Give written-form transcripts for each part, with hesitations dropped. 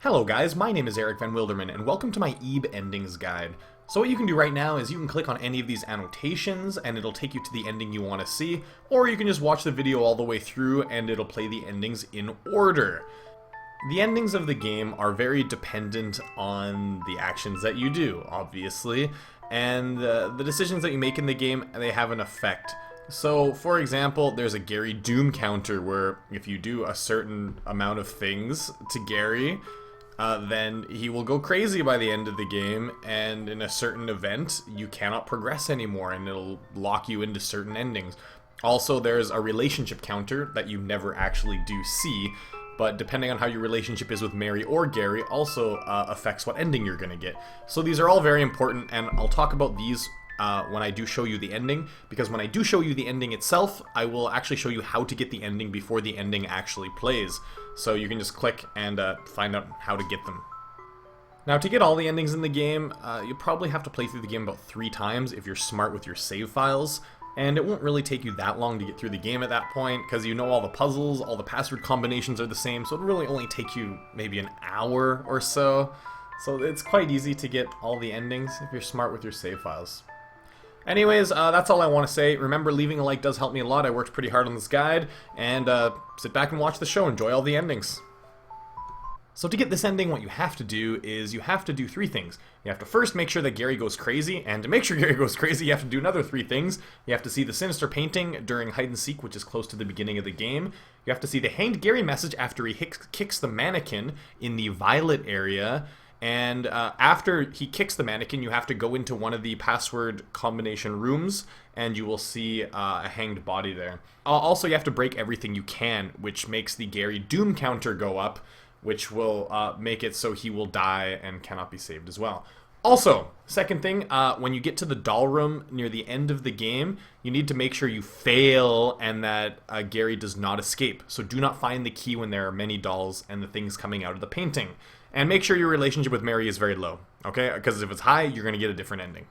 Hello guys, my name is EricVanWilderman, and welcome to my EB Endings Guide. So what you can do right now is you can click on any of these annotations and it'll take you to the ending you want to see, or you can just watch the video all the way through and it'll play the endings in order. The endings of the game are very dependent on the actions that you do, obviously, and the decisions that you make in the game, they have an effect. So, for example, there's a Gary Doom counter where if you do a certain amount of things to Gary, then he will go crazy by the end of the game, and in a certain event, you cannot progress anymore, and it'll lock you into certain endings. Also, there's a relationship counter that you never actually do see, but depending on how your relationship is with Mary or Gary also affects what ending you're going to get. So these are all very important, and I'll talk about these when I do show you the ending, because when I do show you the ending itself, I will actually show you how to get the ending before the ending actually plays. So you can just click and find out how to get them. Now, to get all the endings in the game, you probably have to play through the game about 3 times if you're smart with your save files. And it won't really take you that long to get through the game at that point, because you know all the puzzles, all the password combinations are the same, so it'll really only take you maybe an hour or so. So it's quite easy to get all the endings if you're smart with your save files. Anyways, that's all I want to say. Remember, leaving a like does help me a lot. I worked pretty hard on this guide, and sit back and watch the show. Enjoy all the endings. So to get this ending, what you have to do is you have to do 3 things. You have to first make sure that Gary goes crazy, and to make sure Gary goes crazy, you have to do another 3 things. You have to see the sinister painting during hide and seek, which is close to the beginning of the game. You have to see the hanged Gary message after he kicks the mannequin in the violet area. And after he kicks the mannequin, you have to go into one of the password combination rooms, and you will see a hanged body there. Also, you have to break everything you can, which makes the Gary Doom counter go up, which will make it so he will die and cannot be saved as well. Also, second thing, when you get to the doll room near the end of the game, you need to make sure you fail and that Gary does not escape. So do not find the key when there are many dolls and the things coming out of the painting. And make sure your relationship with Mary is very low, okay? Because if it's high, you're going to get a different ending.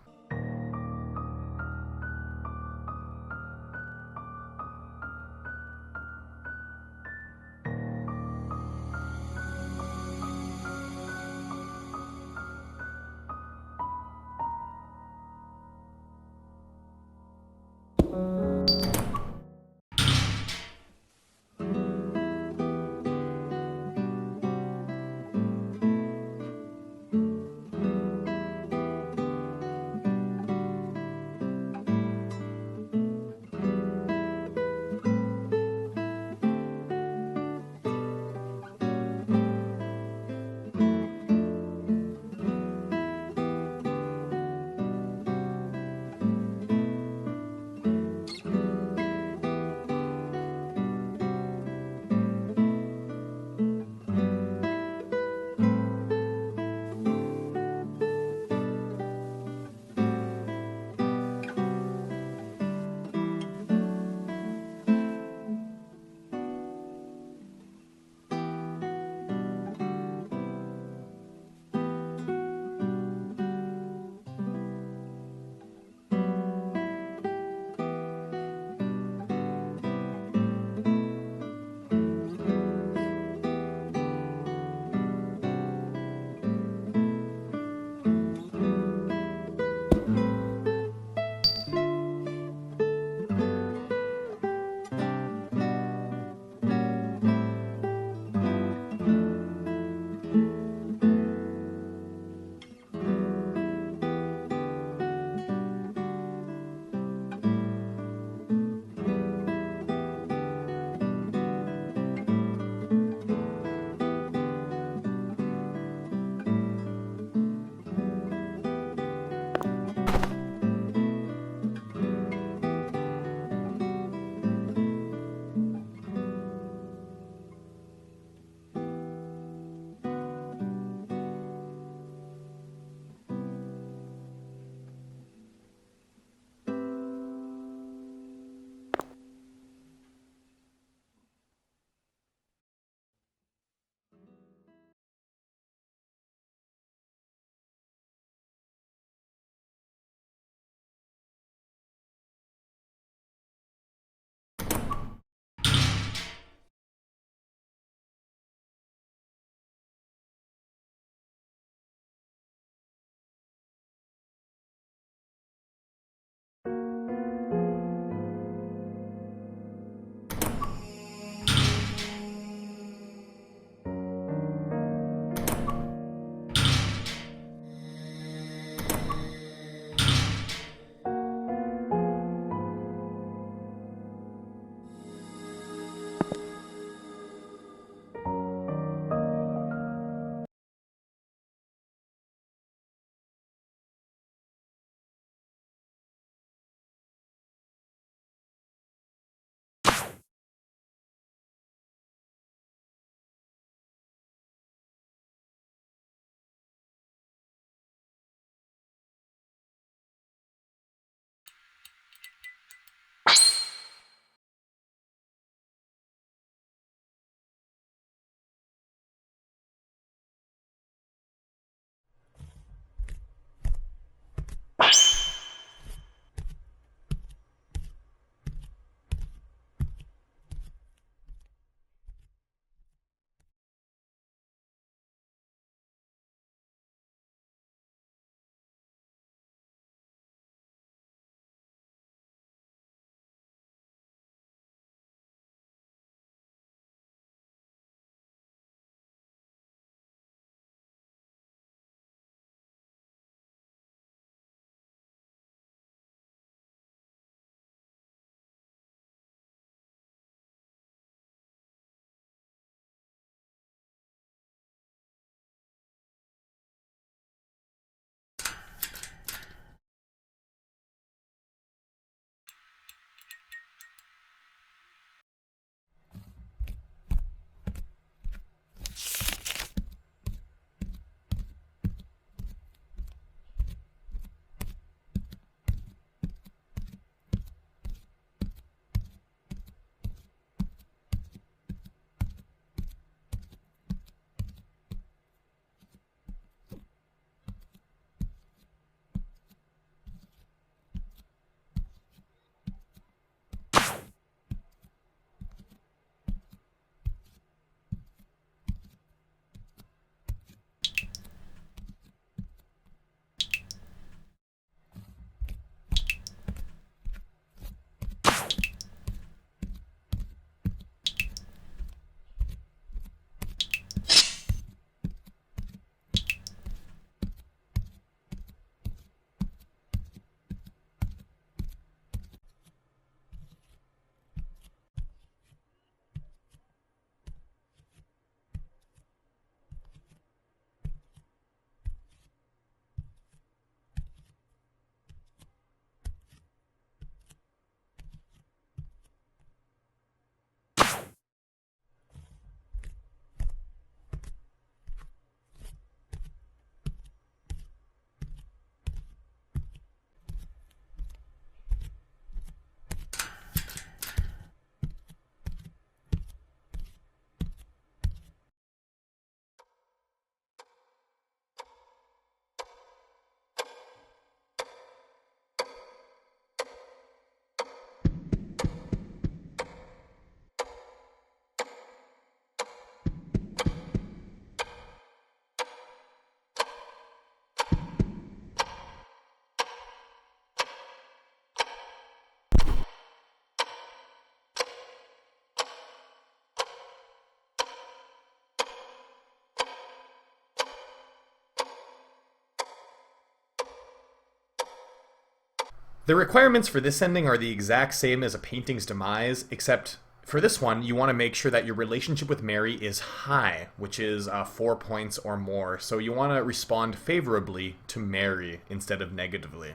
The requirements for this ending are the exact same as a painting's demise, except for this one, you want to make sure that your relationship with Mary is high, which is 4 points or more. So you want to respond favorably to Mary instead of negatively.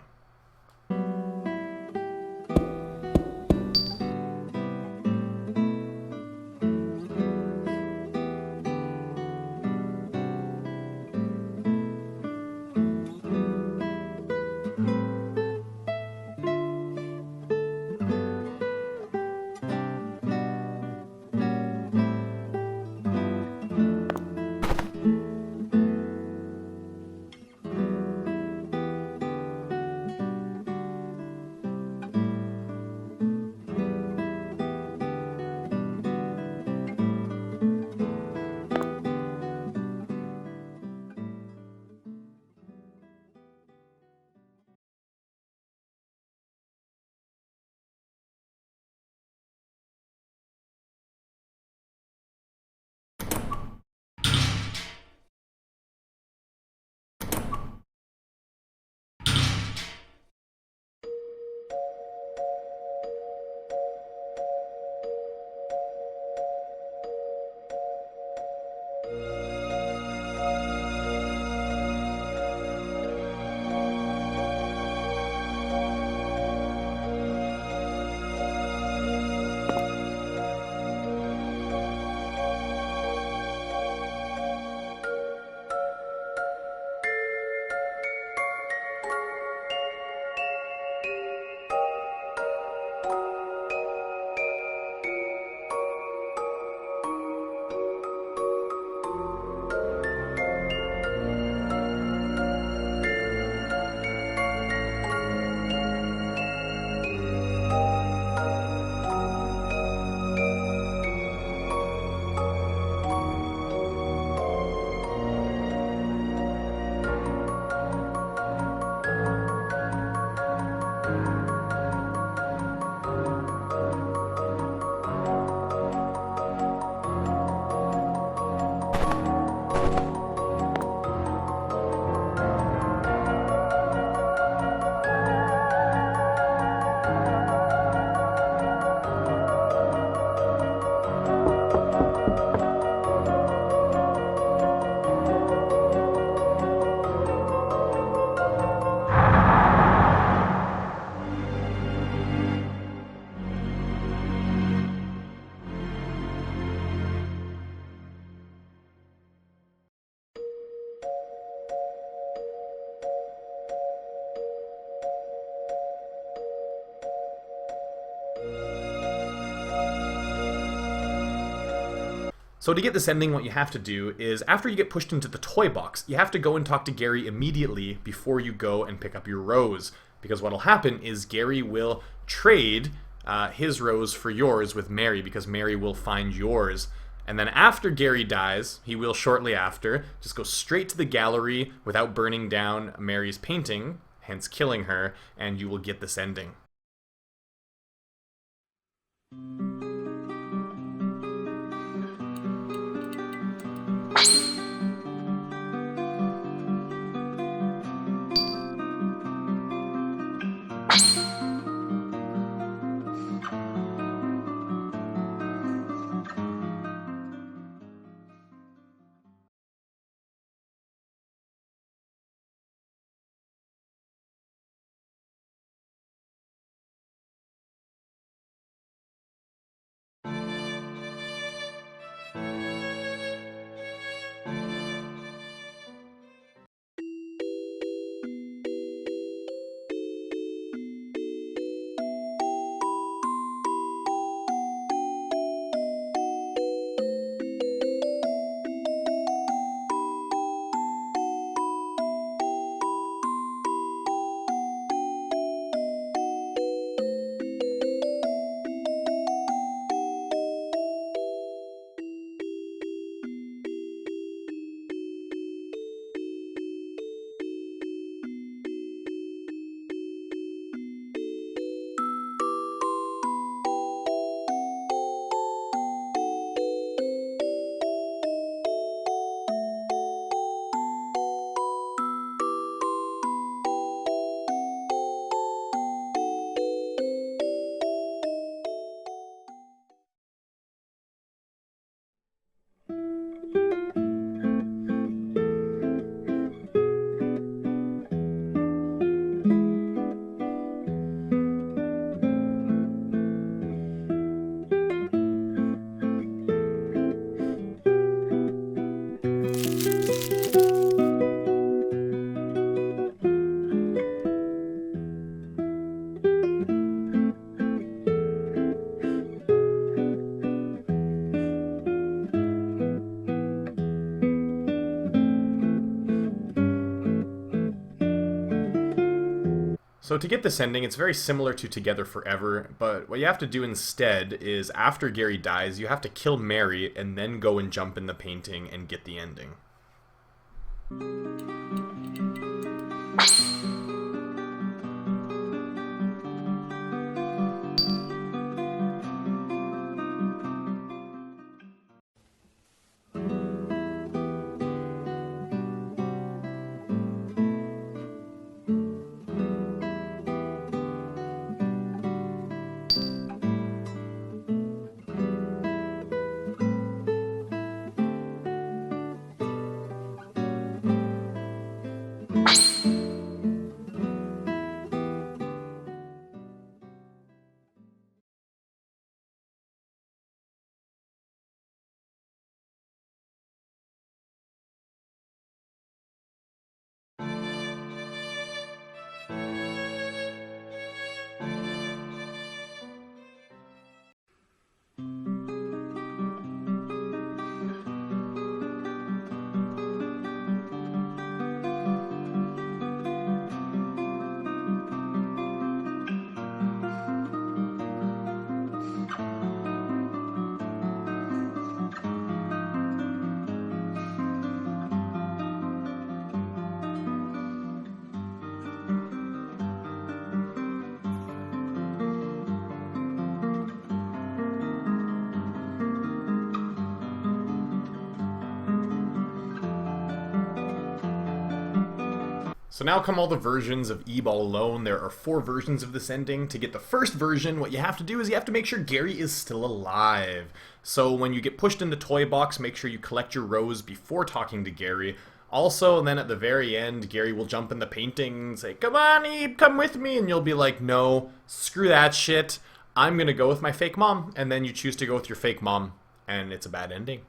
So to get this ending, what you have to do is, after you get pushed into the toy box, you have to go and talk to Gary immediately before you go and pick up your rose. Because what'll happen is Gary will trade his rose for yours with Mary, because Mary will find yours. And then after Gary dies, he will shortly after, just go straight to the gallery without burning down Mary's painting, hence killing her, and you will get this ending. So to get this ending, it's very similar to Together Forever, but what you have to do instead is after Gary dies, you have to kill Mary and then go and jump in the painting and get the ending. So now come all the versions of Ebe All Alone. There are 4 versions of this ending. To get the first version, what you have to do is you have to make sure Gary is still alive. So when you get pushed in the toy box, make sure you collect your rose before talking to Gary. Also, then at the very end, Gary will jump in the painting and say, "Come on, Ebe, come with me," and you'll be like, "No, screw that shit. I'm gonna go with my fake mom." And then you choose to go with your fake mom, and it's a bad ending.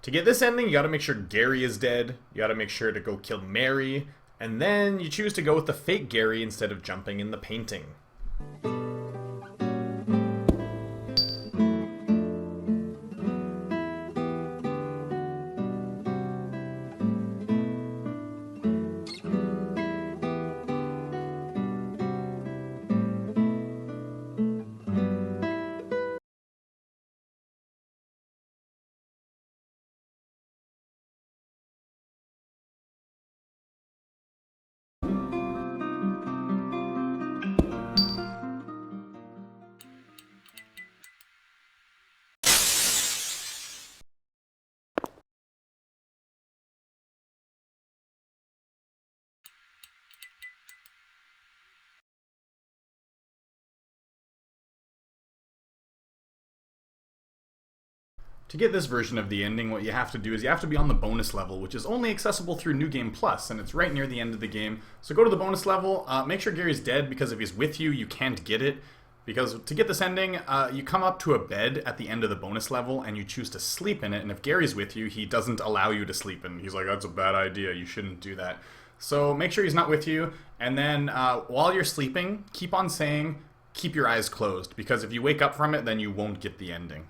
To get this ending, you gotta make sure Gary is dead, you gotta make sure to go kill Mary, and then you choose to go with the fake Gary instead of jumping in the painting. To get this version of the ending, what you have to do is you have to be on the bonus level, which is only accessible through New Game Plus, and it's right near the end of the game. So go to the bonus level, make sure Gary's dead, because if he's with you, you can't get it. Because to get this ending, you come up to a bed at the end of the bonus level, and you choose to sleep in it, and if Gary's with you, he doesn't allow you to sleep in it. He's like, "That's a bad idea, you shouldn't do that." So make sure he's not with you, and then while you're sleeping, keep on saying, "Keep your eyes closed," because if you wake up from it, then you won't get the ending.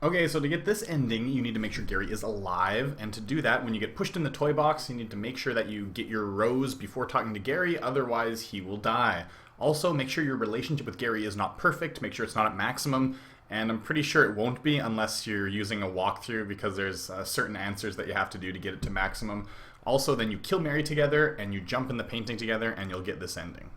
Okay, so to get this ending, you need to make sure Gary is alive, and to do that, when you get pushed in the toy box, you need to make sure that you get your rose before talking to Gary, otherwise he will die. Also, make sure your relationship with Gary is not perfect, make sure it's not at maximum, and I'm pretty sure it won't be unless you're using a walkthrough, because there's certain answers that you have to do to get it to maximum. Also, then you kill Mary together, and you jump in the painting together, and you'll get this ending.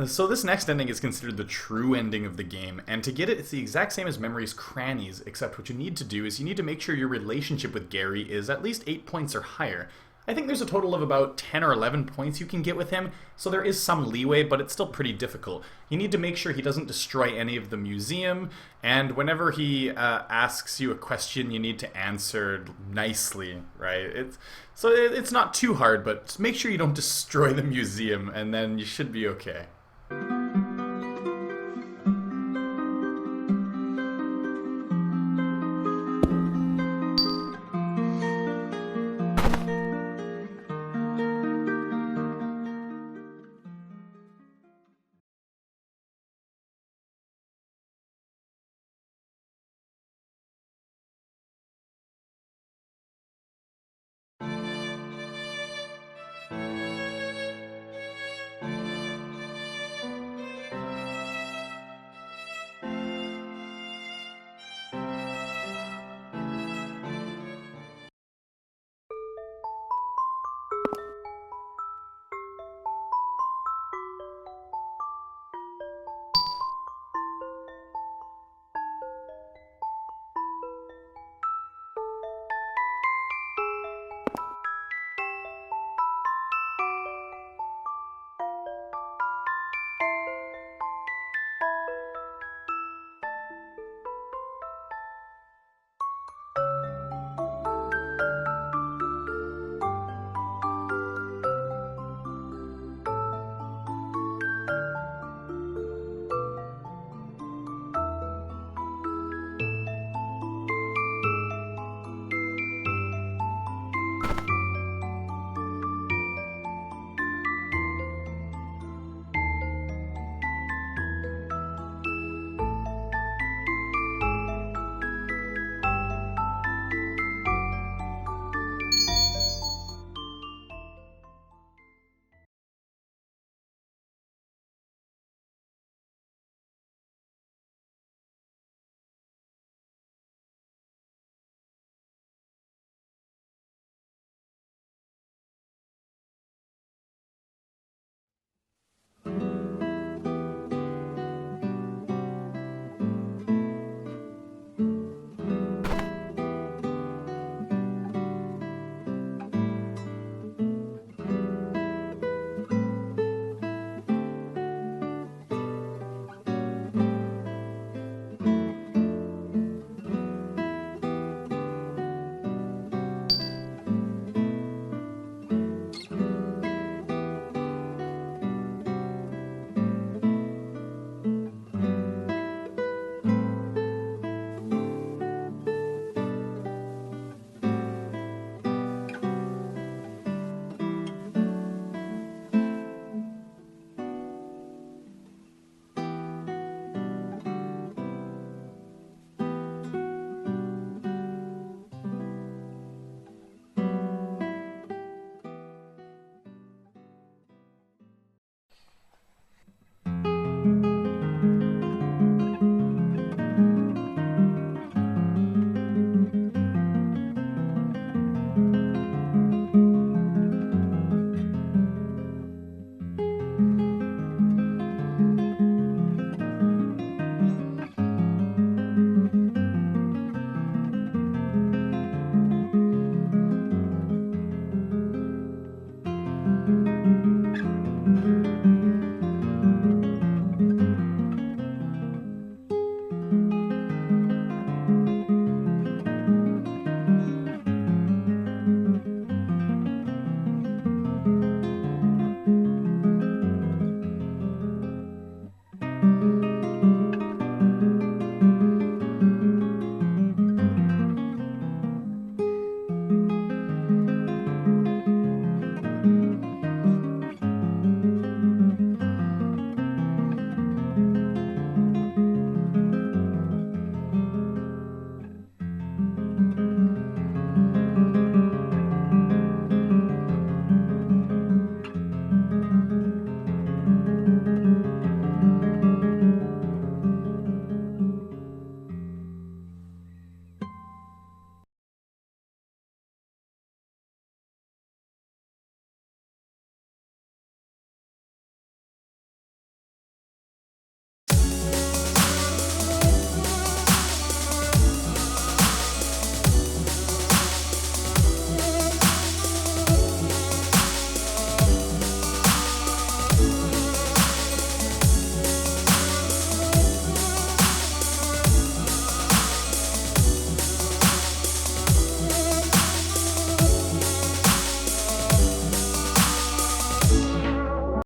So this next ending is considered the true ending of the game, and to get it, it's the exact same as Memory's Crannies, except what you need to do is you need to make sure your relationship with Gary is at least 8 points or higher. I think there's a total of about 10 or 11 points you can get with him, so there is some leeway, but it's still pretty difficult. You need to make sure he doesn't destroy any of the museum, and whenever he asks you a question, you need to answer nicely, right? It's not too hard, but just make sure you don't destroy the museum, and then you should be okay.